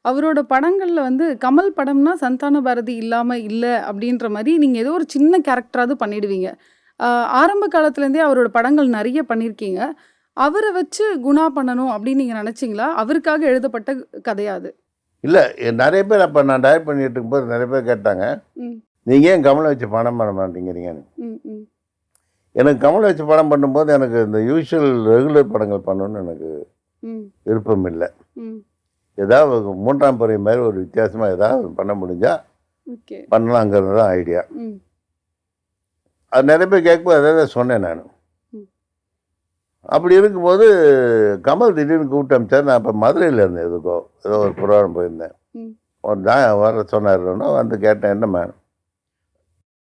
அவரோட படங்கள்ல வந்து கமல் படம்னா சந்தான பாரதி இல்லாம இல்ல அப்படின்ற மாரி நீங்க ஏதோ ஒரு சின்ன கேரக்டராவது பண்ணிடுவீங்க. அ ஆரம்ப காலத்துலேருந்தே அவரோட படங்கள் நெறைய பண்ணியிருக்கீங்க. அவர வச்சு குணா பண்ணணும் அப்படின்னு நீங்க நெனச்சீங்களா? அவருக்காக எழுதப்பட்ட கதையா அது? இல்ல நெறைய பேர் அப்ப நான் டைரக்ட் பண்ணிட்டு இருக்கும்போது நெறைய பேர் கேட்டாங்க. ம். நீங்க ஏன் கமல வச்சு படம் பண்ண மாட்டேங்கிறீங்கன்னு. ம், ம். எனக்கு கமல வச்சு படம் பண்ணும்போது எனக்கு இந்த யூசுவல் ரெகுலர் படங்கள் பண்ணணும்னு எனக்கு ம். விருப்பம் இல்ல. ம். ஏதாவது 3ஆம் பிறை மாரி ஒரு வித்தியாசமா ஏதாவது பண்ண முடிஞ்சா ஓகே. பண்ணலாங்கிறது தான் ஐடியா. ம். அது நெறைய பேர் கேட்கும்போது அத தான் சொன்னேன் நானு. ம். அப்படி இருக்கும்போது கமல் திடீர்னு கூப்பிட்டு அனுப்பிச்சாரு. நான் அப்ப மதுரையில இருந்தேன் எதுக்கோ. ஏதோ ஒரு புரோகிராம் போயிருந்தேன். ம். வர சொன்னாருன்னா வந்து கேட்டேன். என்னம்மா?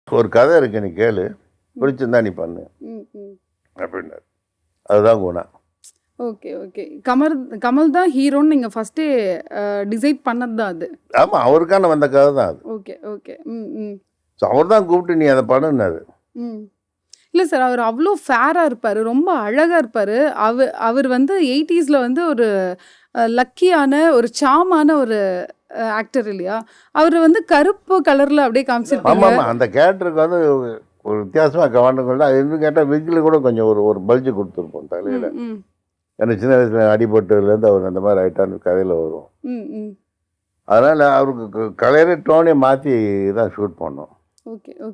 ஒரு கதை இருக்கு நீ கேளு. பிடிச்சிருந்தா நீ பண்ணு ம், ம். அப்படின்னாரு. அதுதான் குணா. Okay, okay. கமல் தான் ஹீரோன்னு நீங்க ஃபர்ஸ்ட்டே டிசைட் பண்ணது தான் அது. ஆமா, அவருக்கான வந்த கதை தான் அது. Okay, okay. ம், ம். ஸோ அவர் தான் கூப்பிட்டு நீ அத பண்ணுன்னாரு. ம். இல்ல சார், அவர் அவ்ளோ ஃபேரா இருப்பாரு. ரொம்ப அழகா இருப்பாரு. அவர் வந்து 80ஸ்ல வந்து ஒரு லக்கியான, ஒரு சாமான ஒரு ஆக்டர் இல்லையா? அவரு வந்து கருப்பு கலர்ல அப்படியே காமிச்சிருப்பீங்க. ஆமாமா. அந்த கேரக்டருக்கு வந்து ஒரு வித்தியாசமா கவர்ந்துக்கொள்ள அது இன்னும் கேட்டா விக்கில கூட கொஞ்சம் ஒரு ஒரு பல்ஜ் குடுத்துருப்போம் தலையில. ம், ம். ஏன்னா சின்ன வயசுல அடிபட்டதுலேருந்து அவர் அந்த மாரி ஆயிட்டார்னு கதையில வரும். ம், ம். அதனால அவருக்கு கலரே டோனே மாத்தி தான் ஷூட் பண்ணோம். Okay, okay.